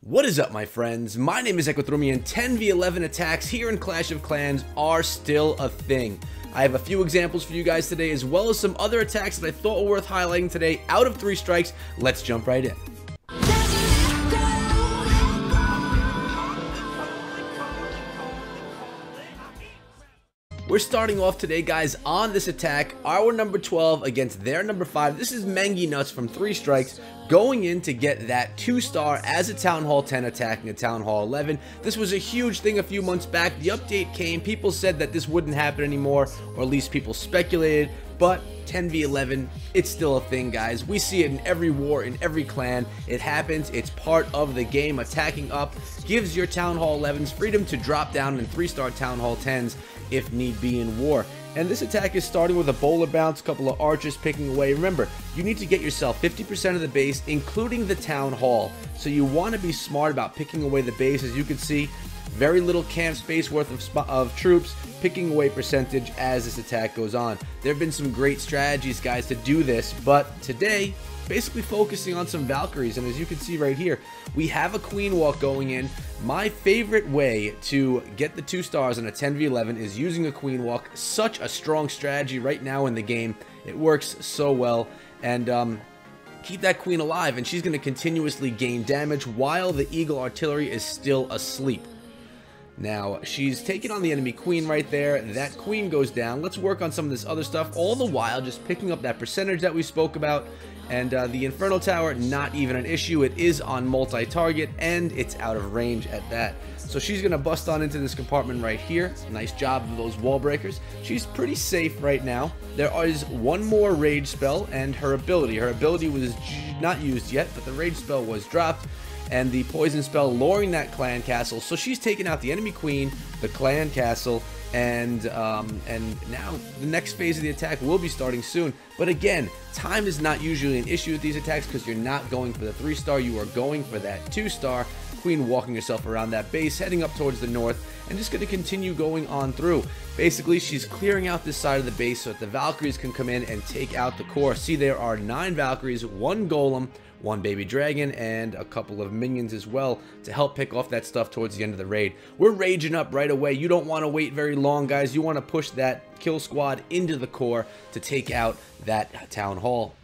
What is up, my friends? My name is Equithromi, and 10v11 attacks here in Clash of Clans are still a thing. I have a few examples for you guys today, as well as some other attacks that I thought were worth highlighting today out of 3 strikes. Let's jump right in. We're starting off today, guys, on this attack, our number 12 against their number 5. This is Mengi Nuts from 3 strikes, going in to get that 2-star as a Townhall 10 attacking a Townhall 11. This was a huge thing a few months back. The update came, people said that this wouldn't happen anymore, or at least people speculated, but 10v11, it's still a thing, guys. We see it in every war, in every clan. It happens, it's part of the game. Attacking up gives your Townhall 11s freedom to drop down in 3-star Townhall 10s if need be in war. And this attack is starting with a bowler bounce, a couple of archers picking away. Remember, you need to get yourself 50% of the base, including the Town Hall. So you want to be smart about picking away the base. As you can see, very little camp space worth of troops, picking away percentage as this attack goes on. There have been some great strategies, guys, to do this, but today, basically focusing on some Valkyries. And as you can see right here, we have a Queen Walk going in. My favorite way to get the 2 stars on a 10v11 is using a Queen Walk. Such a strong strategy right now in the game. It works so well. And keep that queen alive, and she's going to continuously gain damage while the Eagle Artillery is still asleep. Now, she's taking on the enemy queen right there. That queen goes down. Let's work on some of this other stuff, all the while just picking up that percentage that we spoke about. And the Inferno Tower, not even an issue. It is on multi-target, and it's out of range at that. So she's going to bust on into this compartment right here. Nice job of those wall breakers. She's pretty safe right now. There is one more rage spell, and her ability. Her ability was not used yet, but the rage spell was dropped. And the poison spell lowering that clan castle. So she's taking out the enemy queen, the clan castle, and now the next phase of the attack will be starting soon. But again, time is not usually an issue with these attacks because you're not going for the 3-star, you are going for that 2-star. Queen walking herself around that base, heading up towards the north, and just going to continue going on through. Basically, she's clearing out this side of the base so that the Valkyries can come in and take out the core. See, there are 9 Valkyries, 1 Golem, 1 baby dragon, and a couple of minions as well to help pick off that stuff towards the end of the raid. We're raging up right away. You don't want to wait very long, guys. You want to push that kill squad into the core to take out that Town Hall.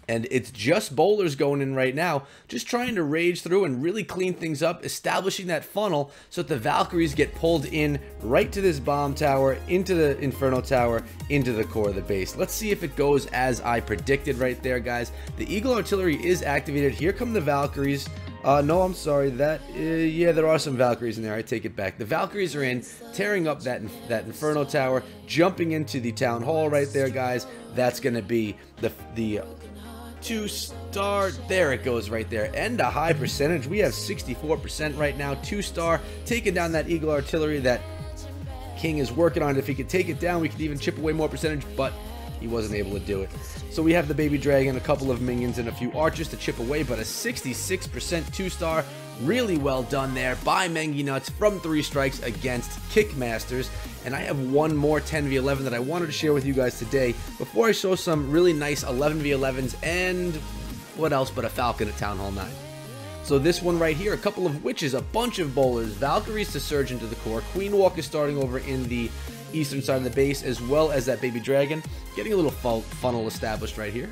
And it's just bowlers going in right now, just trying to rage through and really clean things up, establishing that funnel so that the Valkyries get pulled in right to this bomb tower, into the Inferno Tower, into the core of the base. Let's see if it goes as I predicted right there, guys. The Eagle Artillery is activated. Here come the Valkyries. No, I'm sorry. Yeah, there are some Valkyries in there. I take it back. The Valkyries are in, tearing up that Inferno Tower, jumping into the Town Hall right there, guys. That's going to be the 2-star, there it goes right there, and a high percentage. We have 64% right now. 2-star, taking down that Eagle Artillery. That King is working on it. If he could take it down, we could even chip away more percentage, but he wasn't able to do it. So we have the baby dragon, a couple of minions, and a few archers to chip away, but a 66% 2-star. Really well done there by Mengi Nuts from 3 strikes against Kickmasters. And I have one more 10v11 that I wanted to share with you guys today before I show some really nice 11v11s and what else but a falcon at Town Hall 9. So this one right here, a couple of witches, a bunch of bowlers, Valkyries to surge into the core. Queen Walk is starting over in the eastern side of the base, as well as that baby dragon. Getting a little funnel established right here.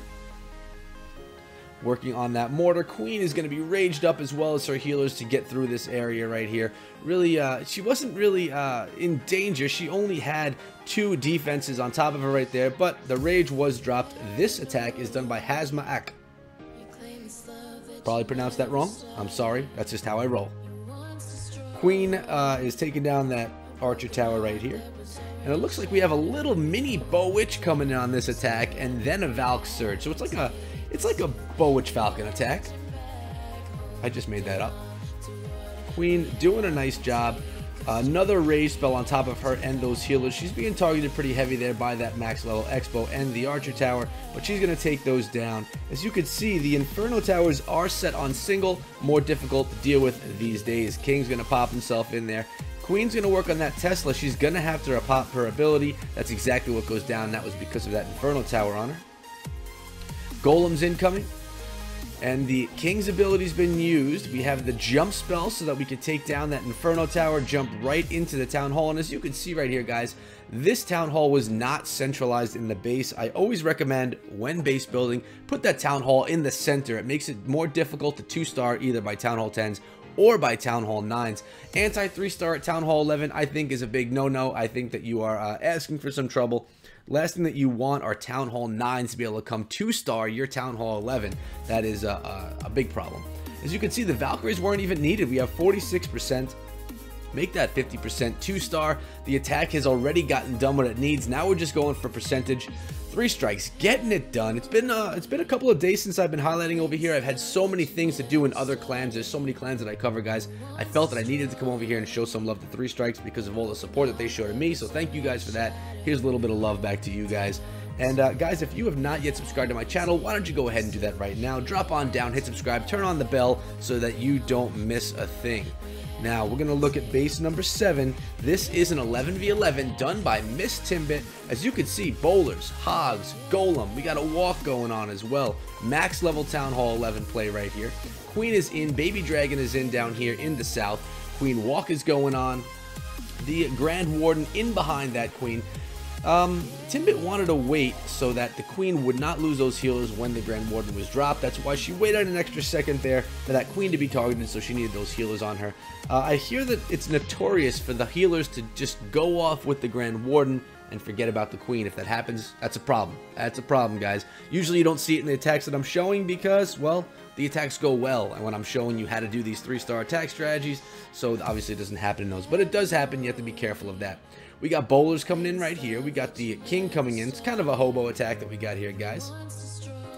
Working on that mortar. Queen is going to be raged up, as well as her healers, to get through this area right here. Really, she wasn't really in danger. She only had 2 defenses on top of her right there, but the rage was dropped. This attack is done by Hazma Ak. Probably pronounced that wrong. I'm sorry. That's just how I roll. Queen is taking down that archer tower right here. And it looks like we have a little mini bow witch coming in on this attack, and then a Valk surge. So it's like a bow witch falcon attack. I just made that up. Queen doing a nice job. Another rage spell on top of her and those healers. She's being targeted pretty heavy there by that max level Expo and the archer tower, but she's going to take those down. As you can see, the Inferno towers are set on single, more difficult to deal with these days. King's going to pop himself in there. Queen's going to work on that Tesla. She's going to have to pop her ability. That's exactly what goes down. That was because of that Inferno tower on her. Golem's incoming. And the King's ability's been used. We have the jump spell so that we can take down that Inferno Tower, jump right into the Town Hall. And as you can see right here, guys, this Town Hall was not centralized in the base. I always recommend, when base building, put that Town Hall in the center. It makes it more difficult to 2-star either by Town Hall 10s or by Town Hall 9s. Anti 3-star at Town Hall 11, I think, is a big no-no. I think that you are asking for some trouble. Last thing that you want are Town Hall 9s to be able to come 2-star your Town Hall 11. That is a big problem. As you can see, the Valkyries weren't even needed. We have 46%. Make that 50% 2-star. The attack has already gotten done what it needs. Now we're just going for percentage. 3 strikes, getting it done. It's been a couple of days since I've been highlighting over here. I've had so many things to do in other clans. There's so many clans that I cover, guys. I felt that I needed to come over here and show some love to 3 strikes because of all the support that they showed to me. So thank you guys for that. Here's a little bit of love back to you guys. And guys, if you have not yet subscribed to my channel, why don't you go ahead and do that right now. Drop on down, hit subscribe, turn on the bell so that you don't miss a thing. Now, we're going to look at base number 7. This is an 11v11 done by Miss Timbit. As you can see, bowlers, hogs, golem. We got a walk going on as well. Max level Town Hall 11 play right here. Queen is in, Baby Dragon is in down here in the south. Queen Walk is going on. The Grand Warden in behind that Queen. Timbit wanted to wait so that the Queen would not lose those healers when the Grand Warden was dropped. That's why she waited an extra second there for that Queen to be targeted, so she needed those healers on her. I hear that it's notorious for the healers to just go off with the Grand Warden and forget about the Queen. If that happens, that's a problem. That's a problem, guys. Usually you don't see it in the attacks that I'm showing because, well, the attacks go well and when I'm showing you how to do these 3-star attack strategies, so obviously it doesn't happen in those, but it does happen. You have to be careful of that. We got bowlers coming in right here. We got the King coming in. It's kind of a hobo attack that we got here, guys.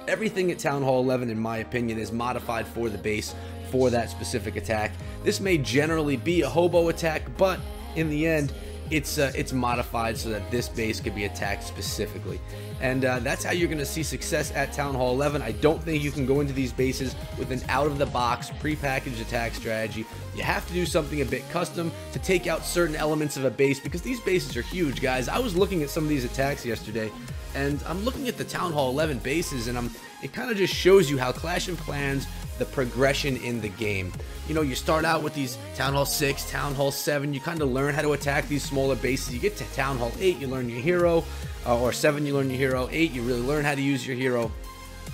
Everything at Town Hall 11, in my opinion, is modified for the base for that specific attack. This may generally be a hobo attack, but in the end, it's modified so that this base could be attacked specifically. And that's how you're going to see success at Town Hall 11. I don't think you can go into these bases with an out-of-the-box, prepackaged attack strategy. You have to do something a bit custom to take out certain elements of a base because these bases are huge, guys. I was looking at some of these attacks yesterday, and I'm looking at the Town Hall 11 bases, and it kind of just shows you how Clash of Clans, the progression in the game. You know, you start out with these Town Hall 6, Town Hall 7, you kind of learn how to attack these smaller bases. You get to Town Hall 8, you learn your hero, or 7, you learn your hero, 8, you really learn how to use your hero.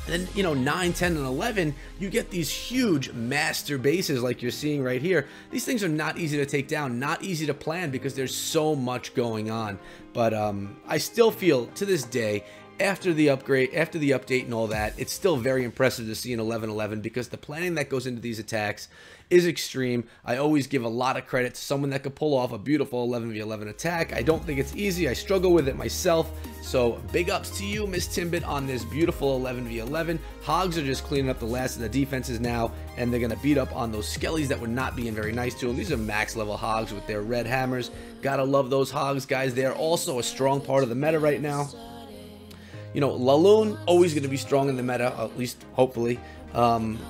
And then, you know, 9, 10, and 11, you get these huge master bases like you're seeing right here. These things are not easy to take down, not easy to plan because there's so much going on. But I still feel, to this day, after the upgrade, after the update and all that, it's still very impressive to see an 11-11 because the planning that goes into these attacks is extreme. I always give a lot of credit to someone that could pull off a beautiful 11v11 attack. I don't think it's easy. I struggle with it myself. So big ups to you, Miss Timbit, on this beautiful 11v11. Hogs are just cleaning up the last of the defenses now, and they're going to beat up on those skellies that were not being very nice to them. These are max level hogs with their red hammers. Gotta love those hogs, guys. They're also a strong part of the meta right now. You know, Laloon, always going to be strong in the meta, at least hopefully.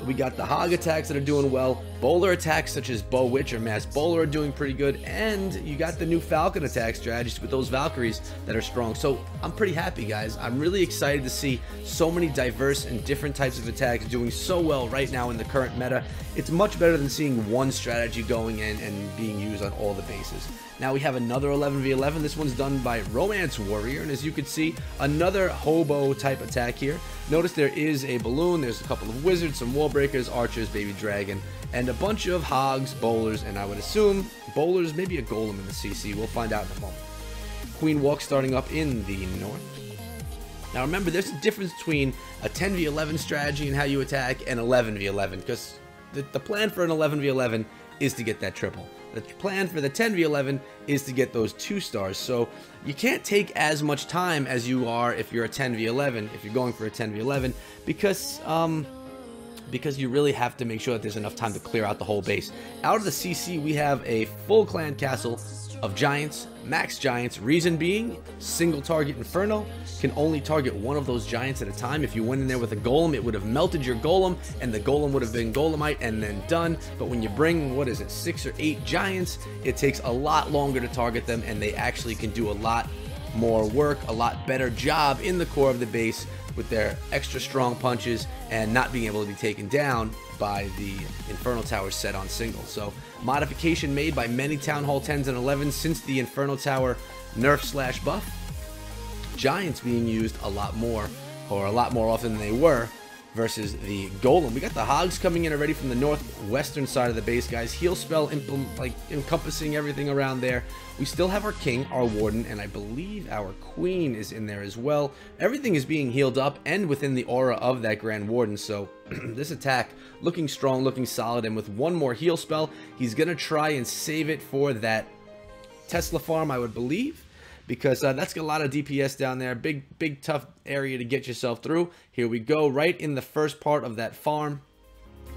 We got the hog attacks that are doing well. Bowler attacks such as Bow Witch or Mass Bowler are doing pretty good. And you got the new Falcon attack strategies with those Valkyries that are strong. So I'm pretty happy, guys. I'm really excited to see so many diverse and different types of attacks doing so well right now in the current meta. It's much better than seeing one strategy going in and being used on all the bases. Now we have another 11v11. This one's done by Romance Warrior, and as you can see, another hobo type attack here. Notice there is a balloon, there's a couple of wizards, some wall breakers, archers, baby dragon, and a bunch of hogs, bowlers, and I would assume bowlers, maybe a golem in the CC. We'll find out in a moment. Queen Walk starting up in the north. Now remember, there's a difference between a 10v11 strategy and how you attack and 11v11, because the plan for an 11v11 is to get that triple. The plan for the 10v11 is to get those 2 stars. So you can't take as much time as you are if you're a 10v11, if you're going for a 10v11, because you really have to make sure that there's enough time to clear out the whole base. Out of the CC, we have a full clan castle of giants, max giants. Reason being, single target Inferno can only target one of those giants at a time. If you went in there with a golem, it would have melted your golem, and the golem would have been golemite and then done. But when you bring, what is it, 6 or 8 giants, it takes a lot longer to target them, and they actually can do a lot more work, a lot better job in the core of the base with their extra strong punches and not being able to be taken down by the Inferno Tower set on single. So modification made by many Town Hall 10s and 11s since the Inferno Tower nerf / buff. Giants being used a lot more, or a lot more often than they were, versus the Golem. We got the Hogs coming in already from the northwestern side of the base, guys. Heal spell encompassing everything around there. We still have our King, our Warden, and I believe our Queen is in there as well. Everything is being healed up and within the aura of that Grand Warden, so this attack looking strong, looking solid, and with one more heal spell, he's going to try and save it for that Tesla farm, I would believe, because that's got a lot of DPS down there. Big tough area to get yourself through. Here we go, right in the first part of that farm.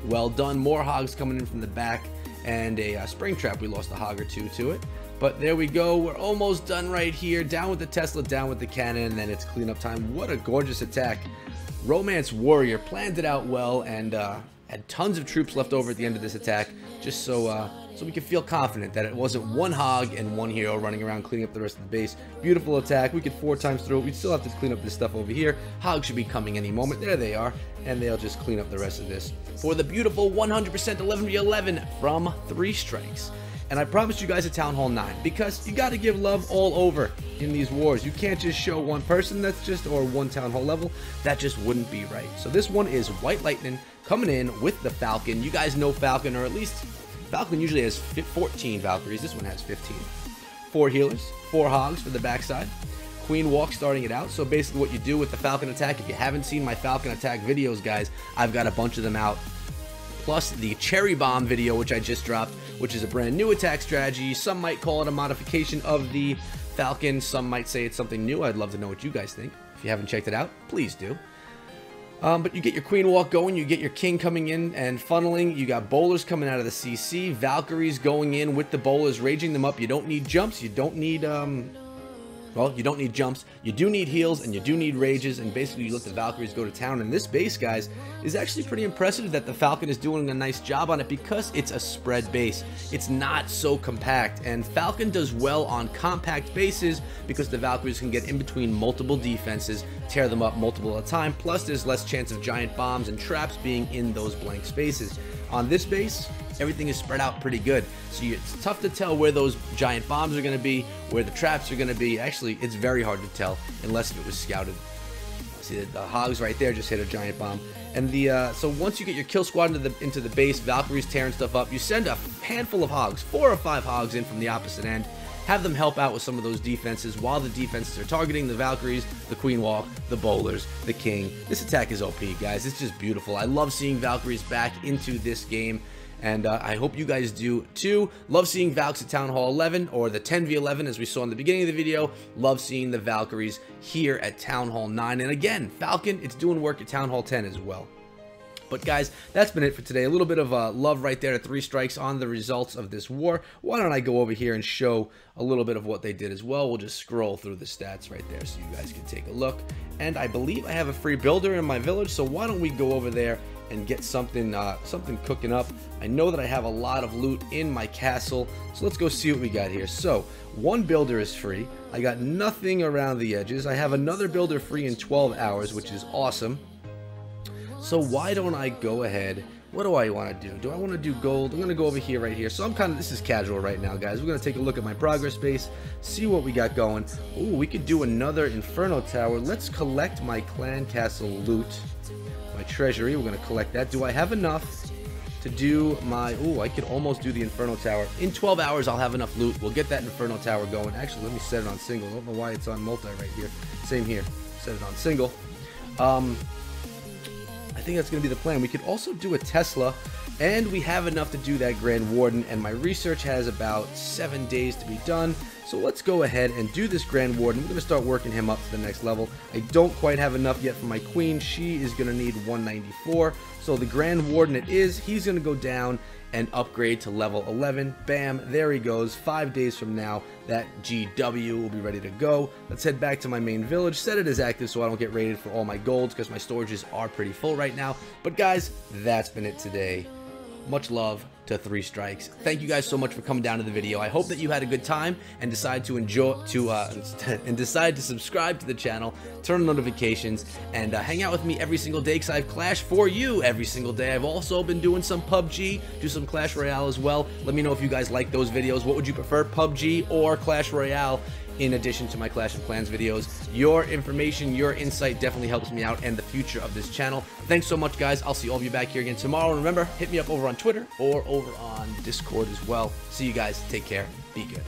Well done. More Hogs coming in from the back, and a spring trap. We lost a Hog or two to it, but there we go. We're almost done right here. Down with the Tesla, down with the cannon, and then it's cleanup time. What a gorgeous attack. Romance Warrior planned it out well, and had tons of troops left over at the end of this attack, just so we could feel confident that it wasn't one Hog and one hero running around cleaning up the rest of the base. Beautiful attack. We could 4 times through it. We still have to clean up this stuff over here. Hogs should be coming any moment. There they are, and they'll just clean up the rest of this for the beautiful 100% 11v11 from 3 strikes. And I promised you guys a Town Hall 9, because you got to give love all over in these wars. You can't just show one person that's just, or one Town Hall level. That just wouldn't be right. So this one is White Lightning coming in with the Falcon. You guys know Falcon, or at least Falcon usually has 14 Valkyries. This one has 15. 4 healers, 4 Hogs for the backside. Queen Walk starting it out. So basically what you do with the Falcon attack, if you haven't seen my Falcon attack videos, guys, I've got a bunch of them out. Plus the Cherry Bomb video, which I just dropped, which is a brand new attack strategy. Some might call it a modification of the Falcon. Some might say it's something new. I'd love to know what you guys think. If you haven't checked it out, please do. But you get your Queen Walk going, you get your King coming in and funneling, you got bowlers coming out of the CC, Valkyries going in with the bowlers, raging them up. You don't need jumps, you don't need, well, you don't need jumps, you do need heals, and you do need rages, and basically you let the Valkyries go to town. And this base, guys, is actually pretty impressive that the Falcon is doing a nice job on it, because it's a spread base. It's not so compact, and Falcon does well on compact bases because the Valkyries can get in between multiple defenses, tear them up multiple at a time, plus there's less chance of giant bombs and traps being in those blank spaces. On this base, everything is spread out pretty good, so it's tough to tell where those giant bombs are going to be, where the traps are going to be. Actually, it's very hard to tell unless it was scouted. See, the Hogs right there just hit a giant bomb. And the so once you get your kill squad into the base, Valkyries tearing stuff up, you send a handful of Hogs, 4 or 5 Hogs in from the opposite end. Have them help out with some of those defenses while the defenses are targeting the Valkyries, the Queen Walk, the bowlers, the King. This attack is OP, guys. It's just beautiful. I love seeing Valkyries back into this game, and I hope you guys do too. Love seeing Valks at Town Hall 11, or the 10v11 as we saw in the beginning of the video. Love seeing the Valkyries here at Town Hall 9. And again, Falcon, it's doing work at Town Hall 10 as well. But guys, that's been it for today. A little bit of love right there to 3 strikes on the results of this war. Why don't I go over here and show a little bit of what they did as well. We'll just scroll through the stats right there so you guys can take a look. And I believe I have a free builder in my village, so why don't we go over there and get something something cooking up. I know that I have a lot of loot in my castle, so let's go see what we got here. So 1 builder is free. I got nothing around the edges. I have another builder free in 12 hours, which is awesome. So why don't I go ahead? What do I want to do? Do I want to do gold? I'm going to go over here right here. So I'm kind of, this is casual right now, guys. We're going to take a look at my progress base, see what we got going. Ooh, we could do another Inferno Tower. Let's collect my clan castle loot, my treasury. We're going to collect that. Do I have enough to do my, ooh, I could almost do the Inferno Tower. In 12 hours, I'll have enough loot. We'll get that Inferno Tower going. Actually, let me set it on single. I don't know why it's on multi right here. Same here. Set it on single. I think that's going to be the plan. We could also do a Tesla, and we have enough to do that Grand Warden, and my research has about 7 days to be done. So let's go ahead and do this Grand Warden. We're going to start working him up to the next level. I don't quite have enough yet for my Queen. She is going to need 194. So the Grand Warden it is. He's going to go down and upgrade to level 11. Bam, there he goes. 5 days from now, that GW will be ready to go. Let's head back to my main village, set it as active so I don't get raided for all my golds, because my storages are pretty full right now. But guys, that's been it today. Much love. to 3 strikes. Thank you guys so much for coming down to the video. I hope that you had a good time and decided to decide to subscribe to the channel, turn on notifications, and hang out with me every single day because I have Clash for you every single day. I've also been doing some PUBG, do some Clash Royale as well. Let me know if you guys like those videos. What would you prefer, PUBG or Clash Royale? In addition to my Clash of Clans videos, your information, your insight definitely helps me out and the future of this channel. Thanks so much, guys. I'll see all of you back here again tomorrow. And remember, hit me up over on Twitter or over on Discord as well. See you guys. Take care. Be good.